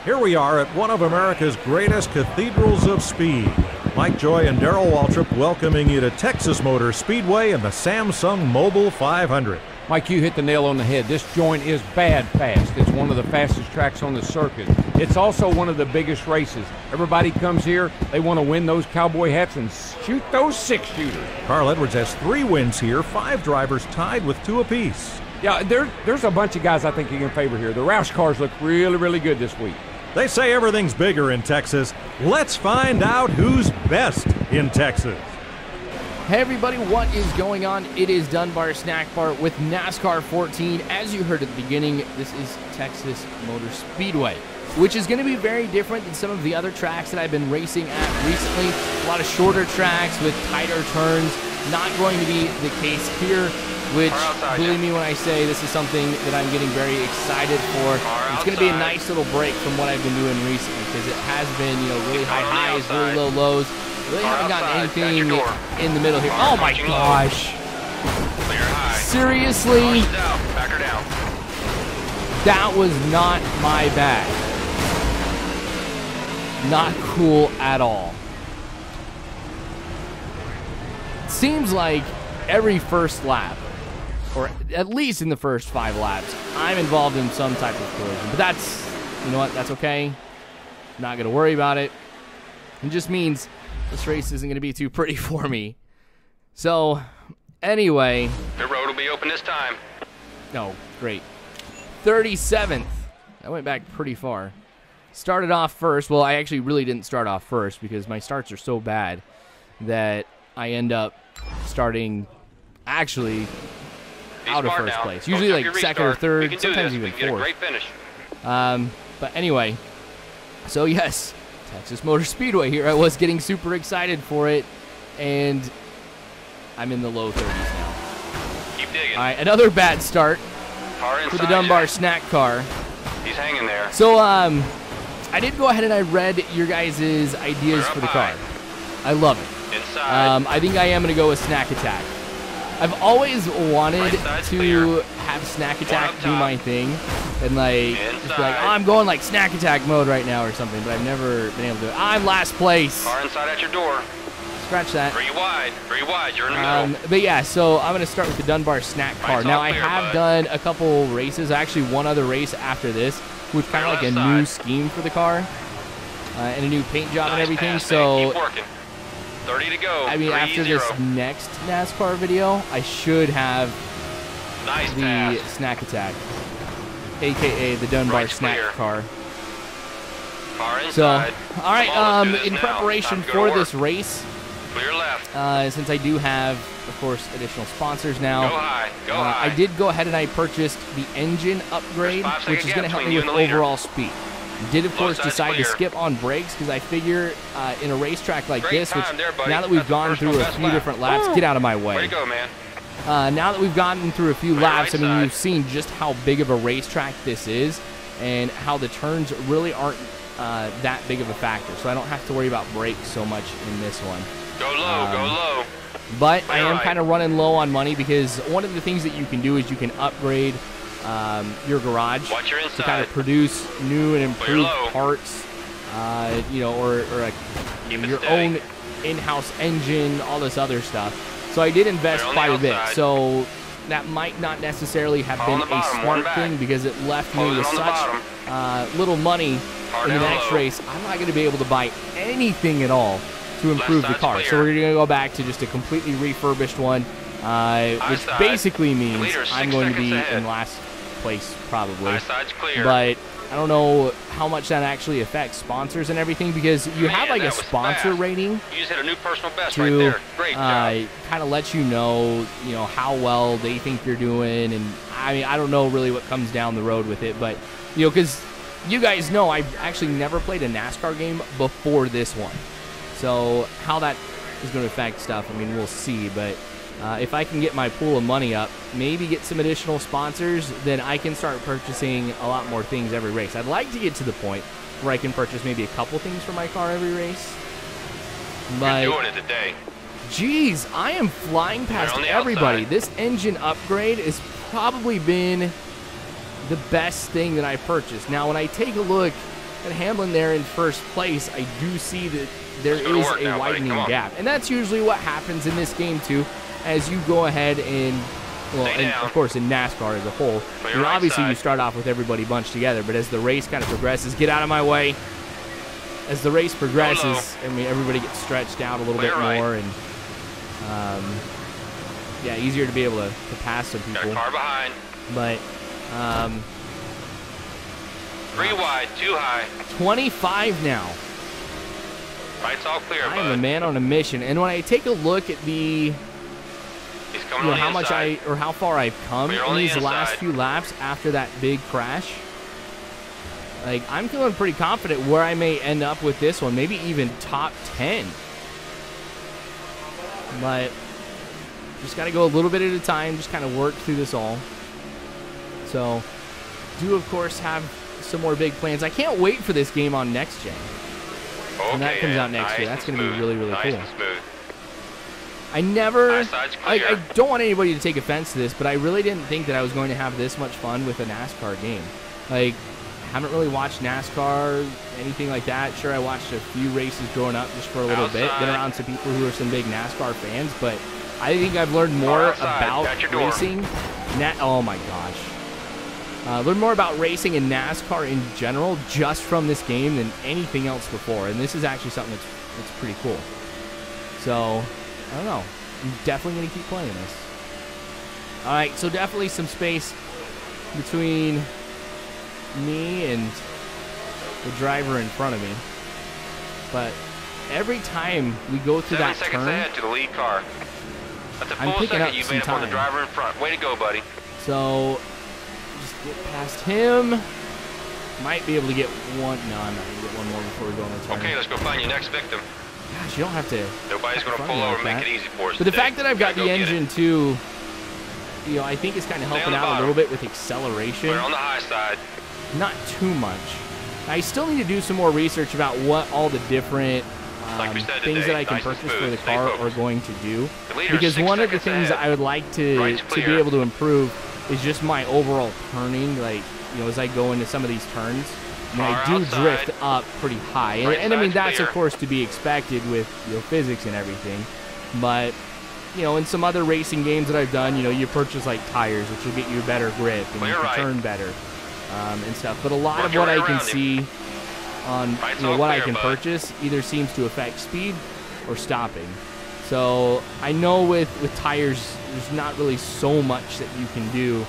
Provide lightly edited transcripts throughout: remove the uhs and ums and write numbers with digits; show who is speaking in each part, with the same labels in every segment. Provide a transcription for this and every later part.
Speaker 1: Here we are at one of America's greatest cathedrals of speed. Mike Joy and Darrell Waltrip welcoming you to Texas Motor Speedway and the Samsung Mobile 500.
Speaker 2: Mike, you hit the nail on the head. This joint is bad fast. It's one of the fastest tracks on the circuit. It's also one of the biggest races. Everybody comes here, they want to win those cowboy hats and shoot those six-shooters.
Speaker 1: Carl Edwards has 3 wins here, 5 drivers tied with 2 apiece.
Speaker 2: Yeah, there's a bunch of guys I think you can favor here. The Roush cars look really, really good this week.
Speaker 1: They say everything's bigger in Texas. Let's find out who's best in Texas.
Speaker 3: Hey everybody, what is going on? It is Dunbar Snack Bar with NASCAR 14. As you heard at the beginning, this is Texas Motor Speedway, which is going to be very different than some of the other tracks that I've been racing at recently. A lot of shorter tracks with tighter turns. Not going to be the case here, which, believe me when I say this is something that I'm getting very excited for. It's going to be a nice little break from what I've been doing recently, because it has been, really high highs, really low lows. Really haven't gotten anything in the middle here. Oh my gosh. Seriously? That was not my bag. Not cool at all. Seems like every first lap, or at least in the first 5 laps, I'm involved in some type of collision. But that's, you know what, that's okay. Not going to worry about it. It just means this race isn't going to be too pretty for me. So, anyway.
Speaker 4: The road will be open this time.
Speaker 3: Oh, great. 37th. I went back pretty far. Started off first. Well, I actually really didn't start off first because my starts are so bad that I end up starting actually out of first place. Usually like second or third, sometimes even fourth. But anyway, so yes, Texas Motor Speedway here. I was getting super excited for it, and I'm in the low 30s now.
Speaker 4: Keep digging.
Speaker 3: All right, another bad start for the Dunbar Snack Car.
Speaker 4: He's hanging there.
Speaker 3: So, I did go ahead and I read your guys' ideas for the car. I love it.
Speaker 4: Inside.
Speaker 3: I think I am going to go with Snack Attack. I've always wanted to have Snack Attack do my thing, and just be like, oh, I'm going like Snack Attack mode right now or something, but I've never been able to do it. I'm last place.
Speaker 4: Car inside at your door.
Speaker 3: Scratch that.
Speaker 4: 3 wide, you're in the middle.
Speaker 3: But yeah, so I'm going to start with the Dunbar Snack Car. Now, I have done a couple races, actually one other race after this, with kind of like a new scheme for the car, and a new paint job and everything, so
Speaker 4: 30 to go.
Speaker 3: I mean, after this next NASCAR video, I should have the Snack Attack, aka the Dunbar Snack Car. So, all right, in preparation for this race,
Speaker 4: clear left.
Speaker 3: since I do have, of course, additional sponsors now,
Speaker 4: go high.
Speaker 3: I did go ahead and I purchased the engine upgrade, which is going to help me with overall speed. Did, of course, decide to skip on brakes because I figure in a racetrack like this, which now that we've gone through a few different laps, get out of my way.
Speaker 4: Way to go, man.
Speaker 3: Now that we've gotten through a few laps, I mean, you've seen just how big of a racetrack this is and how the turns really aren't that big of a factor. So I don't have to worry about brakes so much in this one.
Speaker 4: Go low, go low.
Speaker 3: But I am kind of running low on money because one of the things that you can do is you can upgrade your garage to kind of produce new and improved parts, or your own in-house engine, all this other stuff. So I did invest quite a bit. So that might not necessarily have been a smart thing because it left me with such little money in the next race. I'm not going to be able to buy anything at all to improve the car. So we're going to go back to just a completely refurbished one, which basically means I'm going to be in last place probably. But I don't know how much that actually affects sponsors and everything because you have like a sponsor rating.
Speaker 4: You just hit a new personal best right there. Great job.
Speaker 3: Kind of let you know, how well they think you're doing, and I mean I don't know really what comes down the road with it, but because you guys know I've actually never played a NASCAR game before this one. So how that is going to affect stuff, I mean, we'll see. But if I can get my pool of money up, maybe get some additional sponsors, then I can start purchasing a lot more things every race. I'd like to get to the point where I can purchase maybe a couple things for my car every race. But
Speaker 4: you're doing it today.
Speaker 3: Geez, I am flying past everybody. This engine upgrade has probably been the best thing that I purchased. Now, when I take a look And Hamlin there in first place, I do see that there is a widening gap. And that's usually what happens in this game, too, as you go ahead and, well, and of course in NASCAR as a whole, obviously you start off with everybody bunched together, but as the race kind of progresses, get out of my way. As the race progresses, I mean, everybody gets stretched out a little bit more, and yeah, easier to be able to pass some people.
Speaker 4: Got a car behind.
Speaker 3: But
Speaker 4: 3 wide, 2 high.
Speaker 3: 25 now.
Speaker 4: Right's all clear, bud.
Speaker 3: I'm a man on a mission, and when I take a look at the,
Speaker 4: He's coming on
Speaker 3: how
Speaker 4: the
Speaker 3: much
Speaker 4: inside.
Speaker 3: how far I've come in these last
Speaker 4: inside.
Speaker 3: few laps after that big crash, like I'm feeling pretty confident where I may end up with this one, maybe even top 10. But just got to go a little bit at a time, just kind of work through this all. So, do of course have some more big plans. I can't wait for this game on Next Gen.
Speaker 4: Okay,
Speaker 3: when that comes out next year, that's going to be really, really cool.
Speaker 4: And smooth.
Speaker 3: I don't want anybody to take offense to this, but I really didn't think that I was going to have this much fun with a NASCAR game. Like, I haven't really watched NASCAR, anything like that. Sure, I watched a few races growing up just for a little bit. Been around some people who are some big NASCAR fans, but I think I've learned more about racing. Oh my gosh. Learn more about racing and NASCAR in general just from this game than anything else before. And this is actually something that's pretty cool. So, I don't know. I'm definitely going to keep playing this. All right, so definitely some space between me and the driver in front of me. But every time we go through that
Speaker 4: 7 seconds
Speaker 3: turn,
Speaker 4: ahead to the lead car. That's a
Speaker 3: I'm
Speaker 4: full
Speaker 3: picking
Speaker 4: second
Speaker 3: up
Speaker 4: you've
Speaker 3: some
Speaker 4: made up on the
Speaker 3: time.
Speaker 4: driver in front. Way to go, buddy.
Speaker 3: So just get past him. Might be able to get one. No, I'm not going to get one more before we go on the turn.
Speaker 4: Okay, let's go find your next victim.
Speaker 3: Gosh, you don't have to.
Speaker 4: Nobody's going to pull over and make it easy for us.
Speaker 3: But the fact that I've got the engine too, you know, I think is kind of helping out a little bit with acceleration.
Speaker 4: We're on the high side.
Speaker 3: Not too much. I still need to do some more research about what all the different things that I can purchase for the car are going to do. Because one of the things that I would like to be able to improve is just my overall turning. Like, you know, as I go into some of these turns, and I do drift up pretty high. And I mean, that's of course to be expected with, you know, physics and everything. But, you know, in some other racing games that I've done, you know, you purchase like tires, which will get you a better grip and you can turn better and stuff. But a lot of what I can see on, you know, what I can purchase either seems to affect speed or stopping. So I know with tires, there's not really so much that you can do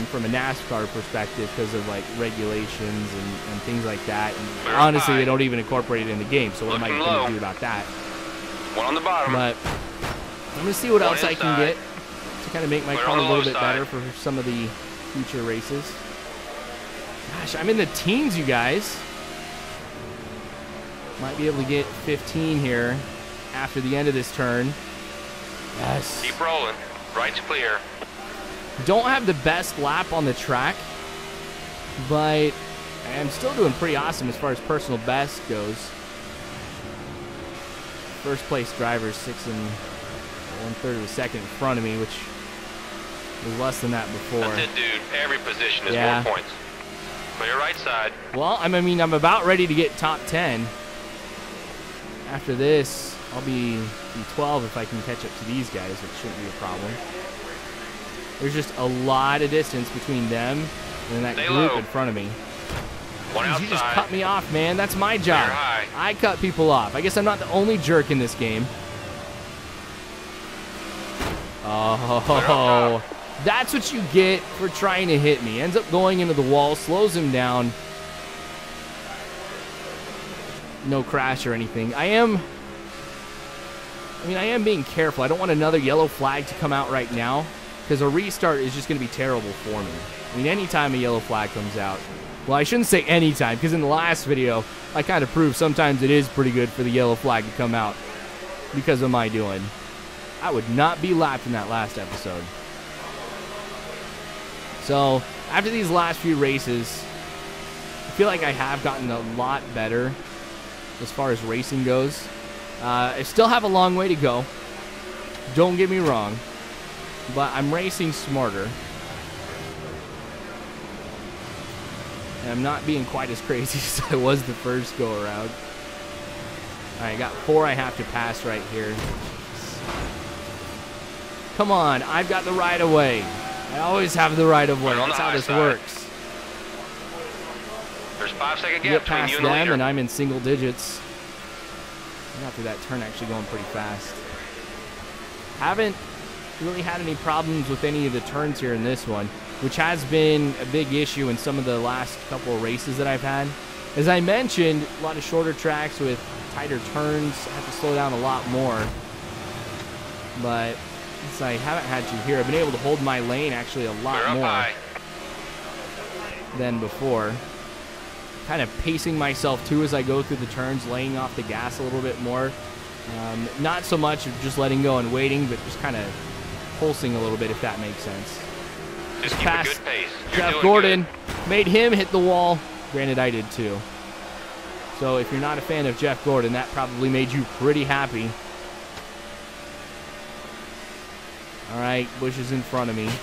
Speaker 3: from a NASCAR perspective because of like regulations and things like that. And honestly, they don't even incorporate it in the game. So what am I going to do about that?
Speaker 4: One on the bottom.
Speaker 3: But I'm going to see what else I can get to kind of make my car a little bit better for some of the future races. Gosh, I'm in the teens, you guys. Might be able to get 15 here after the end of this turn. Yes.
Speaker 4: Keep rolling. Right's clear.
Speaker 3: Don't have the best lap on the track, but I'm still doing pretty awesome as far as personal best goes. First place driver, 6 1/3 of a second in front of me, which was less than that before.
Speaker 4: That's it, dude. Every position is more points. Clear right side.
Speaker 3: Well, I mean, I'm about ready to get top 10. After this, I'll be 12 if I can catch up to these guys, which shouldn't be a problem. There's just a lot of distance between them and that group in front of me.
Speaker 4: One outside.
Speaker 3: You just cut me off, man. That's my job. I cut people off. I guess I'm not the only jerk in this game. Oh, that's what you get for trying to hit me. Ends up going into the wall, slows him down. No crash or anything. I am being careful. I don't want another yellow flag to come out right now because a restart is just going to be terrible for me. I mean, anytime a yellow flag comes out. Well, I shouldn't say anytime because in the last video, I kind of proved sometimes it is pretty good for the yellow flag to come out because of my doing. I would not be lapped in that last episode. So, after these last few races, I feel like I have gotten a lot better as far as racing goes. I still have a long way to go. Don't get me wrong. But I'm racing smarter. And I'm not being quite as crazy as I was the first go around. All right, got 4 I have to pass right here. Come on, I've got the right of way. I always have the right of way. That's how this works.
Speaker 4: There's 5-second gap
Speaker 3: get
Speaker 4: between
Speaker 3: past
Speaker 4: you and the
Speaker 3: them,
Speaker 4: leader.
Speaker 3: and I'm in single digits. I got through that turn actually going pretty fast. Haven't really had any problems with any of the turns here in this one, which has been a big issue in some of the last couple of races that I've had. As I mentioned, a lot of shorter tracks with tighter turns. I have to slow down a lot more. But since I haven't had to here, I've been able to hold my lane actually a lot more than before. Kind of pacing myself too as I go through the turns, laying off the gas a little bit more. Not so much of just letting go and waiting, but just kind of pulsing a little bit, if that makes sense.
Speaker 4: Just keep a good pace.
Speaker 3: Jeff Gordon, made him hit the wall. Granted, I did too. So if you're not a fan of Jeff Gordon, that probably made you pretty happy. All right, Bush is in front of me. Gosh,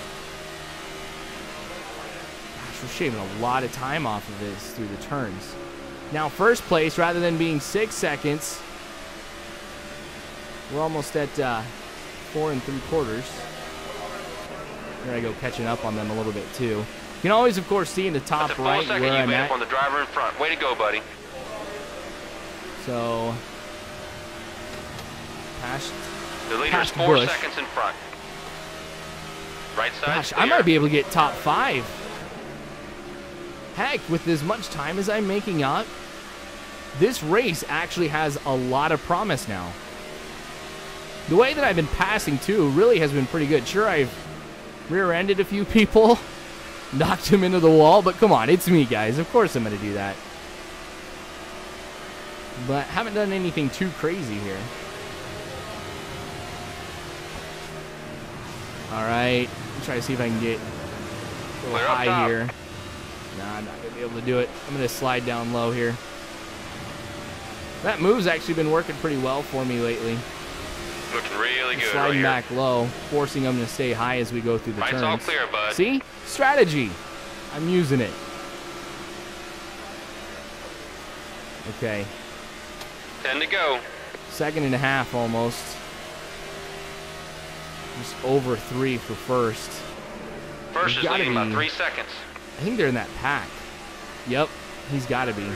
Speaker 3: we're shaving a lot of time off of this through the turns. Now, first place, rather than being 6 seconds, we're almost at 4 3/4. Here I go catching up on them a little bit too. You can always, of course, see in the top right where I'm at.
Speaker 4: On the driver in front. Way to go, buddy.
Speaker 3: So, past
Speaker 4: the leader's 4
Speaker 3: Bush.
Speaker 4: seconds in front. Right side.
Speaker 3: Gosh, I might be able to get top 5. Heck, with as much time as I'm making up, this race actually has a lot of promise now. The way that I've been passing, too, really has been pretty good. Sure, I've rear-ended a few people, knocked them into the wall, but come on, it's me, guys. Of course I'm going to do that. But haven't done anything too crazy here. All right, try to see if I can get a little high here. Nah, I'm not going to be able to do it. I'm going to slide down low here. That move's actually been working pretty well for me lately.
Speaker 4: Looking really good.
Speaker 3: Sliding back low, forcing them to stay high as we go through the turns.
Speaker 4: Right's all clear, bud.
Speaker 3: See? Strategy. I'm using it. Okay.
Speaker 4: 10 to go.
Speaker 3: 2.5 almost. Just over 3 for first.
Speaker 4: First is leading by 3 seconds.
Speaker 3: I think they're in that pack. Yep, he's got to be.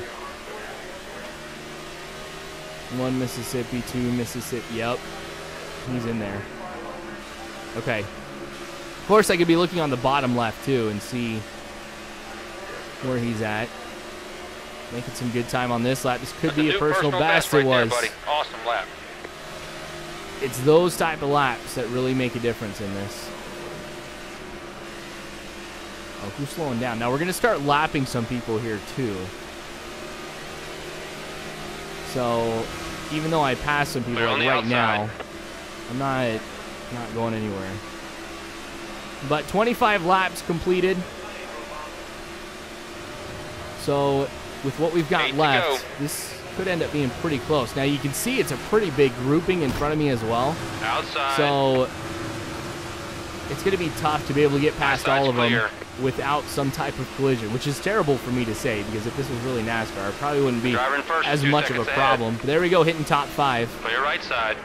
Speaker 3: 1 Mississippi, 2 Mississippi. Yep, he's in there. Okay. Of course, I could be looking on the bottom left, too, and see where he's at. Making some good time on this lap. This could be a personal best. It was.
Speaker 4: Buddy. Awesome lap.
Speaker 3: It's those type of laps that really make a difference in this. Oh, who's slowing down? Now, we're going to start lapping some people here, too. So, even though I passed some people like right now, I'm not going anywhere. But 25 laps completed. So, with what we've got left, this could end up being pretty close. Now, you can see it's a pretty big grouping in front of me as well.
Speaker 4: Outside.
Speaker 3: So, it's going to be tough to be able to get past all of them without some type of collision, which is terrible for me to say, because if this was really NASCAR, it probably wouldn't be as much of a problem. But there we go, hitting top 5.
Speaker 4: On your right side.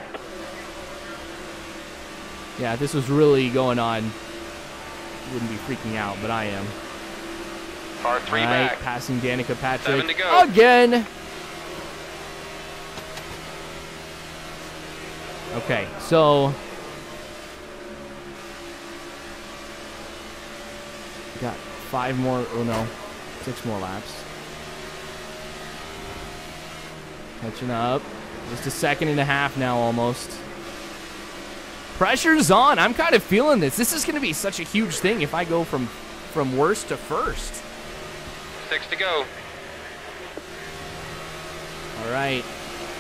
Speaker 3: Yeah, if this was really going on, wouldn't be freaking out, but I am.
Speaker 4: Car 3 back.
Speaker 3: Passing Danica Patrick
Speaker 4: 7 to go.
Speaker 3: again. Okay, so got 5 more, oh no, 6 more laps. Catching up. Just 1.5 seconds now almost. Pressure's on. I'm kind of feeling this. This is going to be such a huge thing if I go from worst to first.
Speaker 4: 6 to go.
Speaker 3: All right.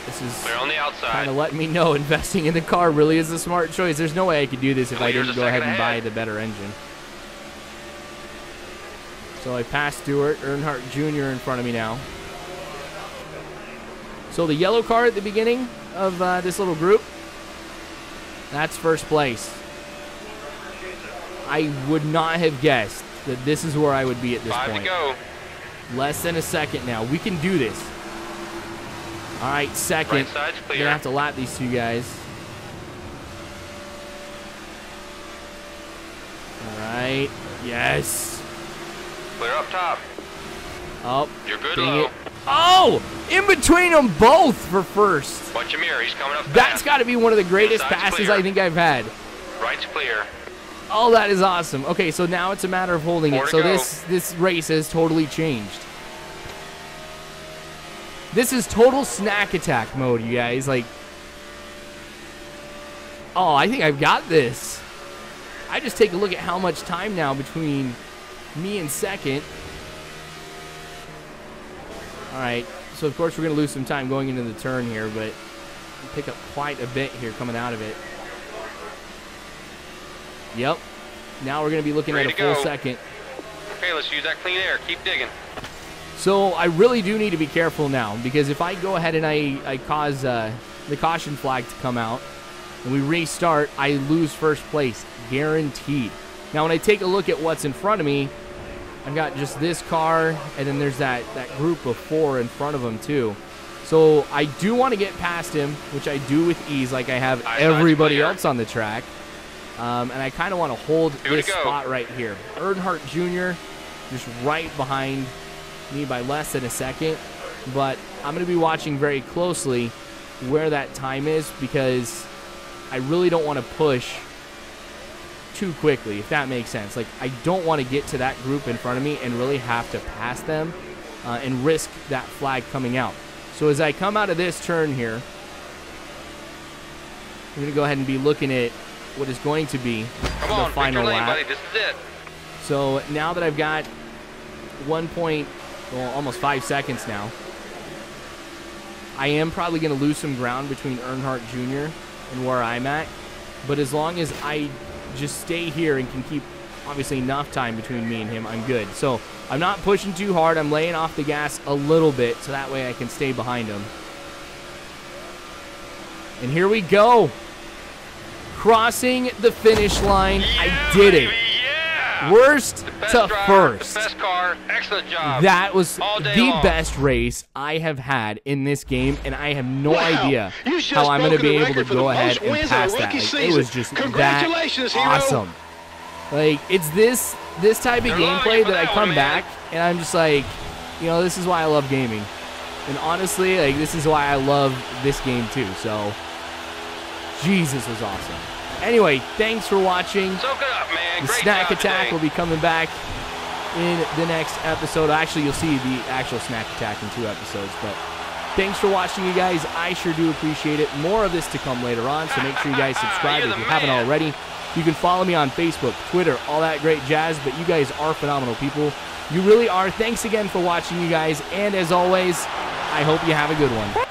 Speaker 3: This is
Speaker 4: Clear on the outside.
Speaker 3: kind of letting me know investing in the car really is a smart choice. There's no way I could do this if I didn't go ahead and buy the better engine. So I passed Stewart, Earnhardt Jr. in front of me now. So the yellow car at the beginning of this little group, that's first place. I would not have guessed that this is where I would be at this point.
Speaker 4: 5 to go.
Speaker 3: Less than a second now. We can do this. All right, second.
Speaker 4: Right side's clear.
Speaker 3: Gonna have to lap these two guys. All right. Yes.
Speaker 4: Clear up top.
Speaker 3: Oh.
Speaker 4: You're good
Speaker 3: dang
Speaker 4: low.
Speaker 3: it. Oh! In between them both for first.
Speaker 4: Watch your mirror. He's coming up fast.
Speaker 3: That's got to be one of the greatest
Speaker 4: Inside's
Speaker 3: passes
Speaker 4: clear.
Speaker 3: I think I've had.
Speaker 4: Right's clear.
Speaker 3: Oh, that is awesome. Okay, so now it's a matter of holding
Speaker 4: More
Speaker 3: it.
Speaker 4: to
Speaker 3: So
Speaker 4: go.
Speaker 3: this race has totally changed. This is total snack attack mode, you guys. Like, oh, I think I've got this. I just take a look at how much time now between me and second. All right, so of course we're going to lose some time going into the turn here, but pick up quite a bit here coming out of it. Yep. Now we're going to be looking at a full second.
Speaker 4: Okay, let's use that clean air. Keep digging.
Speaker 3: So I really do need to be careful now, because if I go ahead and I cause the caution flag to come out and we restart, I lose first place, guaranteed. Now when I take a look at what's in front of me, I've got just this car, and then there's that group of 4 in front of them too. So I do want to get past him, which I do with ease, like I have everybody else on the track. And I kind of want to hold this spot right here. Earnhardt Jr. just right behind me by less than a second. But I'm going to be watching very closely where that time is, because I really don't want to push too quickly, if that makes sense. Like, I don't want to get to that group in front of me and really have to pass them and risk that flag coming out. So as I come out of this turn here, I'm going to go ahead and be looking at what is going to be the final lap.
Speaker 4: Buddy. This is it.
Speaker 3: So now that I've got almost 5 seconds now, I am probably going to lose some ground between Earnhardt Jr. and where I'm at. But as long as I just stay here and can keep, obviously, enough time between me and him, I'm good. So I'm not pushing too hard. I'm laying off the gas a little bit, so that way I can stay behind him. And here we go. Crossing the finish line. I did it.
Speaker 4: Yeah.
Speaker 3: Worst to
Speaker 4: driver,
Speaker 3: first.
Speaker 4: The best car. Excellent job.
Speaker 3: That was
Speaker 4: All day
Speaker 3: the
Speaker 4: long.
Speaker 3: best race I have had in this game, and I have no idea how I'm going to be able to go ahead and pass that. Like, it was just that awesome. Like, it's this type of gameplay that I come back, and I'm just like, you know, this is why I love gaming. And honestly, like, this is why I love this game too. So, Jesus was awesome. Anyway, thanks for watching.
Speaker 4: Soak it up, man.
Speaker 3: The
Speaker 4: Great
Speaker 3: Snack
Speaker 4: job
Speaker 3: Attack
Speaker 4: today.
Speaker 3: will be coming back in the next episode. Actually, you'll see the actual Snack Attack in 2 episodes. But thanks for watching, you guys. I sure do appreciate it. More of this to come later on, so make sure you guys subscribe if you haven't already. You can follow me on Facebook, Twitter, all that great jazz. But you guys are phenomenal people. You really are. Thanks again for watching, you guys. And as always, I hope you have a good one.